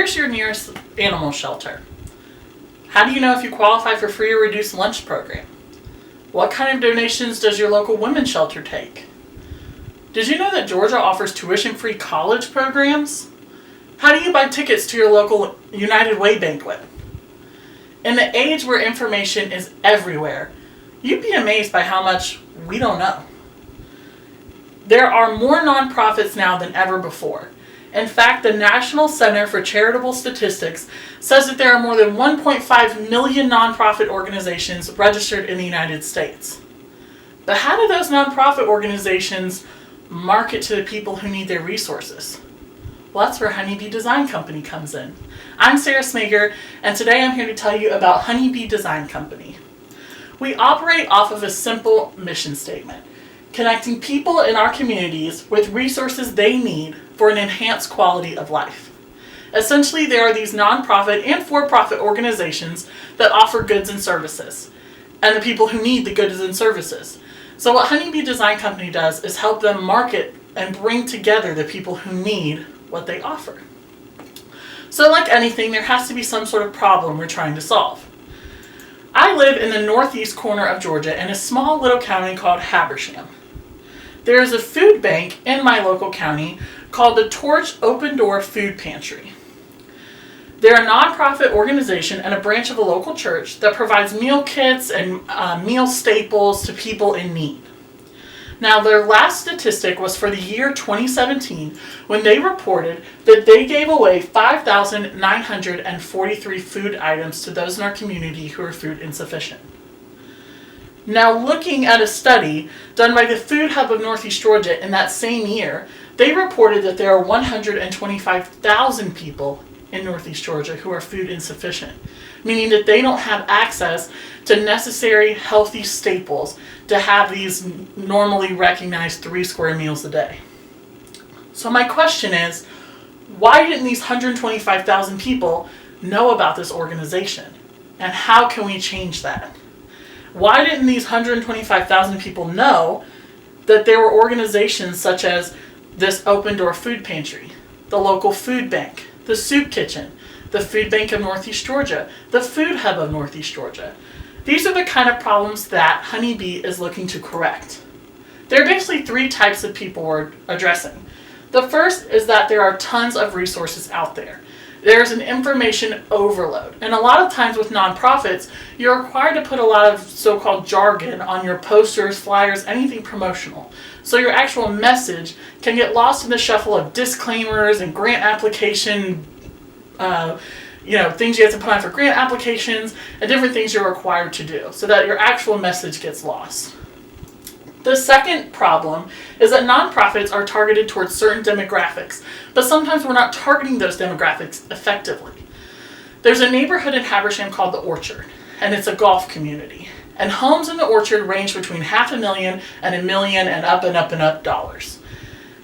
Where's your nearest animal shelter? How do you know if you qualify for free or reduced lunch program? What kind of donations does your local women's shelter take? Did you know that Georgia offers tuition-free college programs? How do you buy tickets to your local United Way banquet? In the age where information is everywhere, you'd be amazed by how much we don't know. There are more nonprofits now than ever before. In fact, the National Center for Charitable Statistics says that there are more than 1.5 million nonprofit organizations registered in the United States. But how do those nonprofit organizations market to the people who need their resources? Well, that's where Honeybee Design Company comes in. I'm Sarah Smager, and today I'm here to tell you about Honeybee Design Company. We operate off of a simple mission statement: connecting people in our communities with resources they need for an enhanced quality of life. Essentially, there are these nonprofit and for-profit organizations that offer goods and services, and the people who need the goods and services. So what Honeybee Design Company does is help them market and bring together the people who need what they offer. So like anything, there has to be some sort of problem we're trying to solve. I live in the northeast corner of Georgia in a small little county called Habersham. There is a food bank in my local county called the Torch Open Door Food Pantry. They're a nonprofit organization and a branch of a local church that provides meal kits and meal staples to people in need. Now, their last statistic was for the year 2017, when they reported that they gave away 5,943 food items to those in our community who are food insufficient. Now, looking at a study done by the Food Hub of Northeast Georgia in that same year, they reported that there are 125,000 people in Northeast Georgia who are food insufficient, meaning that they don't have access to necessary healthy staples to have these normally recognized 3 square meals a day. So my question is, why didn't these 125,000 people know about this organization? And how can we change that? Why didn't these 125,000 people know that there were organizations such as this Open Door Food Pantry, the local food bank, the soup kitchen, the Food Bank of Northeast Georgia, the Food Hub of Northeast Georgia? These are the kind of problems that Honeybee is looking to correct. There are basically 3 types of people we're addressing. The first is that there are tons of resources out there. There's an information overload. And a lot of times with nonprofits, you're required to put a lot of so-called jargon on your posters, flyers, anything promotional. So your actual message can get lost in the shuffle of disclaimers and grant application, things you have to put on for grant applications and different things you're required to do so that your actual message gets lost. The second problem is that nonprofits are targeted towards certain demographics, but sometimes we're not targeting those demographics effectively. There's a neighborhood in Habersham called the Orchard, and it's a golf community. And homes in the Orchard range between $500,000 and $1 million and up dollars.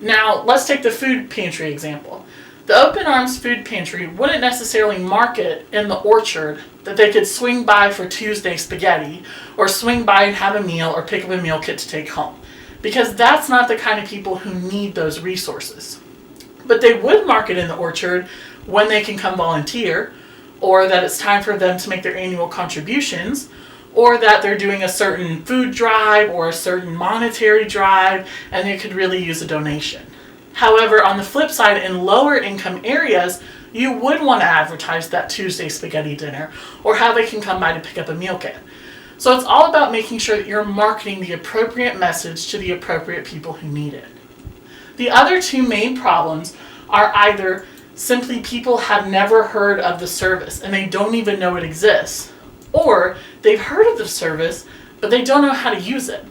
Now, let's take the food pantry example. The Open Arms Food Pantry wouldn't necessarily market in the Orchard that they could swing by for Tuesday spaghetti or swing by and have a meal or pick up a meal kit to take home, because that's not the kind of people who need those resources. But they would market in the Orchard when they can come volunteer, or that it's time for them to make their annual contributions, or that they're doing a certain food drive or a certain monetary drive and they could really use a donation. However, on the flip side, in lower income areas, you would want to advertise that Tuesday spaghetti dinner or how they can come by to pick up a meal kit. So it's all about making sure that you're marketing the appropriate message to the appropriate people who need it. The other 2 main problems are either simply people have never heard of the service and they don't even know it exists, or they've heard of the service but they don't know how to use it.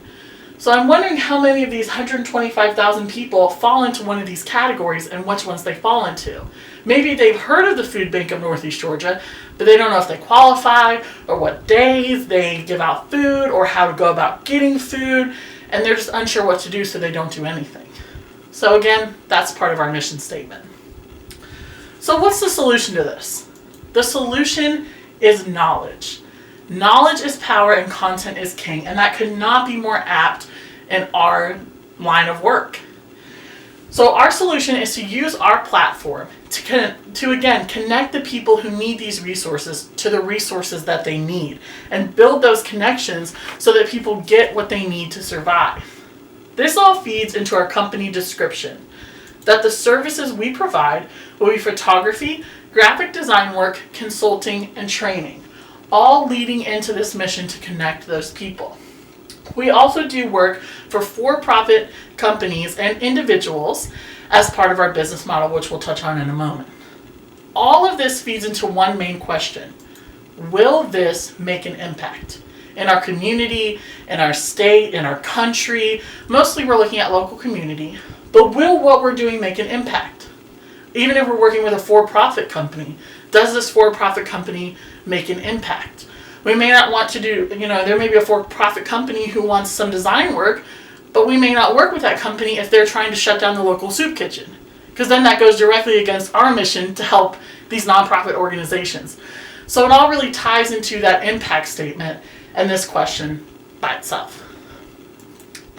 So I'm wondering how many of these 125,000 people fall into one of these categories and which ones they fall into. Maybe they've heard of the Food Bank of Northeast Georgia, but they don't know if they qualify or what days they give out food or how to go about getting food, and they're just unsure what to do, so they don't do anything. So again, that's part of our mission statement. So what's the solution to this? The solution is knowledge. Knowledge is power and content is king, and that could not be more apt in our line of work. So our solution is to use our platform to again, connect the people who need these resources to the resources that they need and build those connections so that people get what they need to survive. This all feeds into our company description, that the services we provide will be photography, graphic design work, consulting, and training, all leading into this mission to connect those people. We also do work for for-profit companies and individuals as part of our business model, which we'll touch on in a moment. All of this feeds into one main question: will this make an impact in our community, in our state, in our country? Mostly we're looking at local community, but will what we're doing make an impact? Even if we're working with a for-profit company, does this for-profit company make an impact? We may not want to do, there may be a for-profit company who wants some design work, but we may not work with that company if they're trying to shut down the local soup kitchen, because then that goes directly against our mission to help these nonprofit organizations. So it all really ties into that impact statement and this question by itself.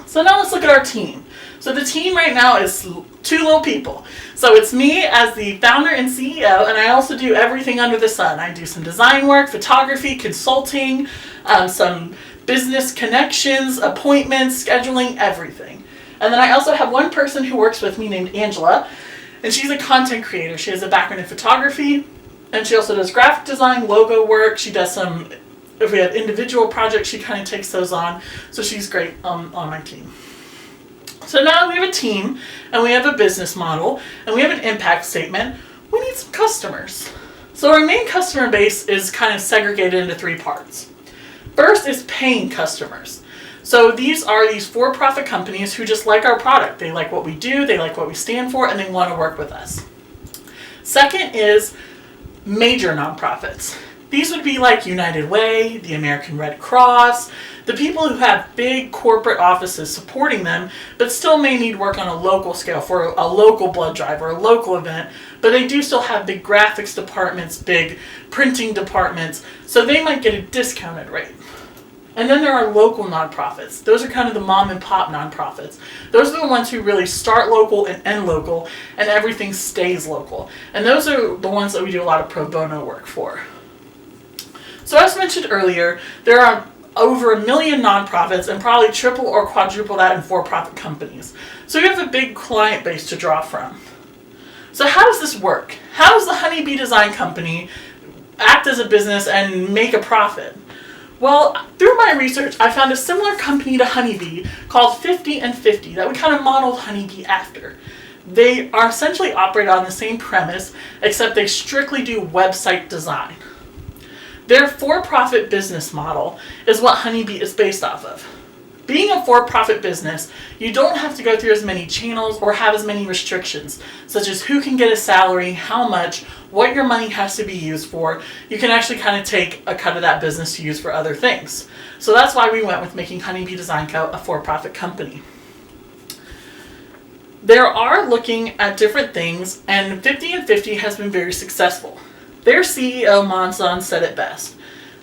So now let's look at our team. So the team right now is 2 little people. So it's me as the founder and CEO, and I also do everything under the sun. I do some design work, photography, consulting, some business connections, appointments, scheduling, everything. And then I also have one person who works with me named Angela, and she's a content creator. She has a background in photography, and she also does graphic design, logo work. She does some, if we have individual projects, she kind of takes those on. So she's great on my team. So now we have a team, and we have a business model, and we have an impact statement. We need some customers. So our main customer base is kind of segregated into 3 parts. First is paying customers. So these are these for-profit companies who just like our product. They like what we do, they like what we stand for, and they want to work with us. Second is major nonprofits. These would be like United Way, the American Red Cross, the people who have big corporate offices supporting them, but still may need work on a local scale for a local blood drive or a local event, but they do still have big graphics departments, big printing departments, so they might get a discounted rate. And then there are local nonprofits. Those are kind of the mom and pop nonprofits. Those are the ones who really start local and end local, and everything stays local. And those are the ones that we do a lot of pro bono work for. So as mentioned earlier, there are over 1 million nonprofits and probably triple or quadruple that in for-profit companies. So we have a big client base to draw from. So how does this work? How does the Honeybee Design Company act as a business and make a profit? Well, through my research, I found a similar company to Honeybee called 50 and 50 that we kind of modeled Honeybee after. They are essentially operate on the same premise, except they strictly do website design. Their for-profit business model is what Honeybee is based off of. Being a for-profit business, you don't have to go through as many channels or have as many restrictions, such as who can get a salary, how much, what your money has to be used for. You can actually kind of take a cut of that business to use for other things. So that's why we went with making Honeybee Design Co. a for-profit company. There are looking at different things, and 50 and 50 has been very successful. Their CEO, Monson, said it best.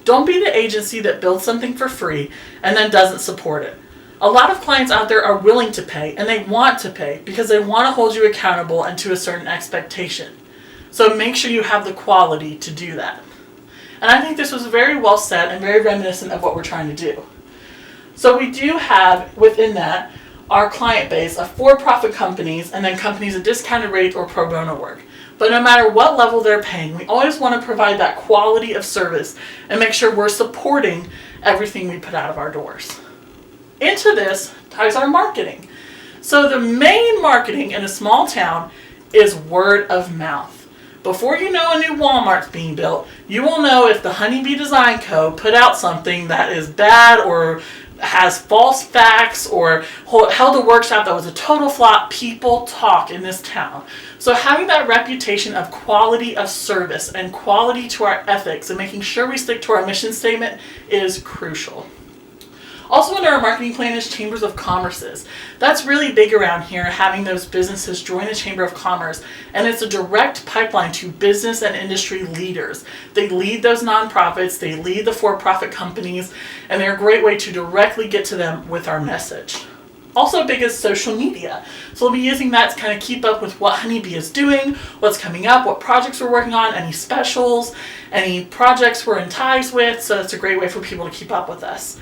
Don't be the agency that builds something for free and then doesn't support it. A lot of clients out there are willing to pay, and they want to pay because they want to hold you accountable and to a certain expectation. So make sure you have the quality to do that. And I think this was very well said and very reminiscent of what we're trying to do. So we do have within that our client base of for-profit companies and then companies at discounted rate or pro bono work. But no matter what level they're paying, we always want to provide that quality of service and make sure we're supporting everything we put out of our doors. Into this ties our marketing. So the main marketing in a small town is word of mouth. Before you know a new Walmart's being built, you will know if the Honeybee Design Co. put out something that is bad or has false facts or held a workshop that was a total flop. People talk in this town. So having that reputation of quality of service and quality to our ethics and making sure we stick to our mission statement is crucial. Also under our marketing plan is chambers of commerces. That's really big around here, having those businesses join the Chamber of Commerce, and it's a direct pipeline to business and industry leaders. They lead those nonprofits, they lead the for-profit companies, and they're a great way to directly get to them with our message. Also big is social media. So we'll be using that to kind of keep up with what Honeybee is doing, what's coming up, what projects we're working on, any specials, any projects we're in ties with. So it's a great way for people to keep up with us.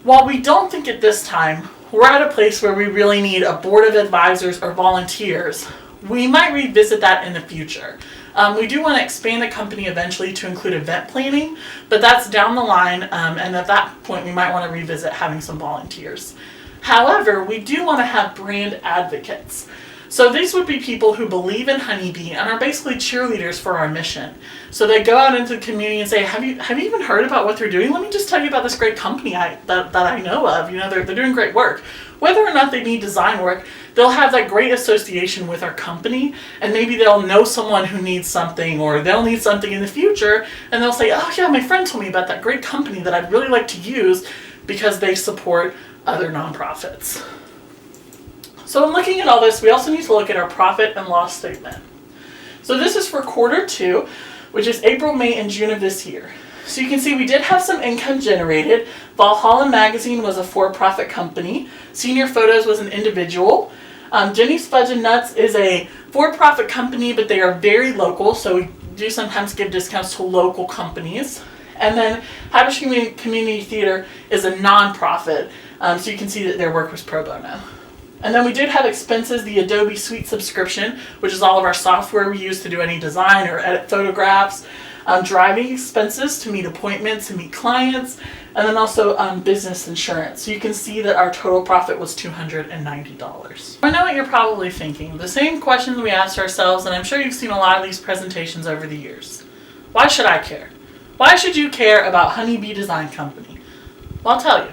While we don't think at this time we're at a place where we really need a board of advisors or volunteers, we might revisit that in the future. We do want to expand the company eventually to include event planning, but that's down the line, and at that point we might want to revisit having some volunteers. However, we do want to have brand advocates. So these would be people who believe in Honeybee and are basically cheerleaders for our mission. So they go out into the community and say, have you even heard about what they're doing? Let me just tell you about this great company that I know of. They're doing great work. Whether or not they need design work, they'll have that great association with our company, and maybe they'll know someone who needs something, or they'll need something in the future, and they'll say, oh yeah, my friend told me about that great company that I'd really like to use because they support other nonprofits. So in looking at all this, we also need to look at our profit and loss statement. So this is for Q2, which is April, May, and June of this year. So you can see we did have some income generated. Valhalla Magazine was a for-profit company. Senior Photos was an individual. Jenny's Fudge and Nuts is a for-profit company, but they are very local, so we do sometimes give discounts to local companies. And then Habish Community Theater is a non-profit, so you can see that their work was pro bono. And then we did have expenses, the Adobe Suite subscription, which is all of our software we use to do any design or edit photographs, driving expenses to meet appointments and meet clients, and then also business insurance. So you can see that our total profit was $290. I know what you're probably thinking, the same questions we asked ourselves, and I'm sure you've seen a lot of these presentations over the years. Why should I care? Why should you care about Honeybee Design Company? Well, I'll tell you.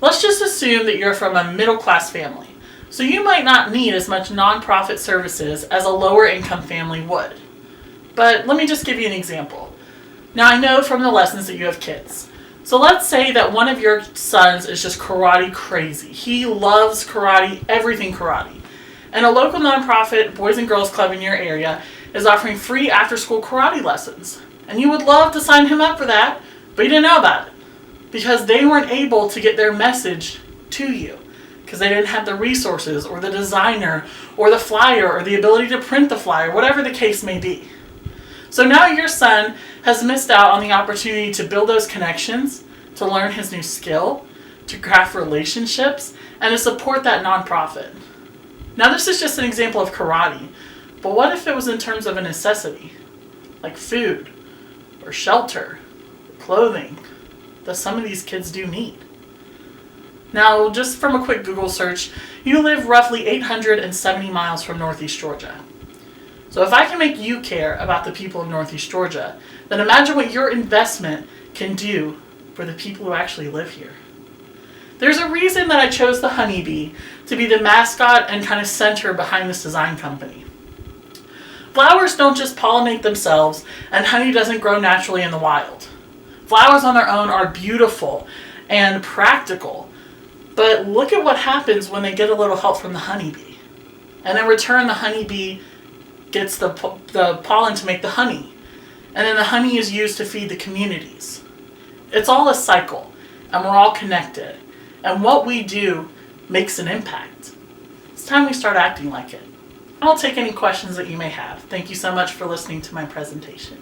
Let's just assume that you're from a middle-class family. So you might not need as much nonprofit services as a lower income family would. But let me just give you an example. Now I know from the lessons that you have kids. So let's say that one of your sons is just karate crazy. He loves karate, everything karate. And a local nonprofit Boys and Girls Club in your area is offering free after-school karate lessons. And you would love to sign him up for that, but you didn't know about it. Because they weren't able to get their message to you. Because they didn't have the resources, or the designer, or the flyer, or the ability to print the flyer, whatever the case may be. So now your son has missed out on the opportunity to build those connections, to learn his new skill, to craft relationships, and to support that nonprofit. Now this is just an example of karate, but what if it was in terms of a necessity? Like food, or shelter, or clothing, that some of these kids do need. Now, just from a quick Google search, you live roughly 870 miles from Northeast Georgia. So if I can make you care about the people of Northeast Georgia, then imagine what your investment can do for the people who actually live here. There's a reason that I chose the Honeybee to be the mascot and kind of center behind this design company. Flowers don't just pollinate themselves, and honey doesn't grow naturally in the wild. Flowers on their own are beautiful and practical, but look at what happens when they get a little help from the honeybee. And in return, the honeybee gets the pollen to make the honey. And then the honey is used to feed the communities. It's all a cycle, and we're all connected. And what we do makes an impact. It's time we start acting like it. I'll take any questions that you may have. Thank you so much for listening to my presentation.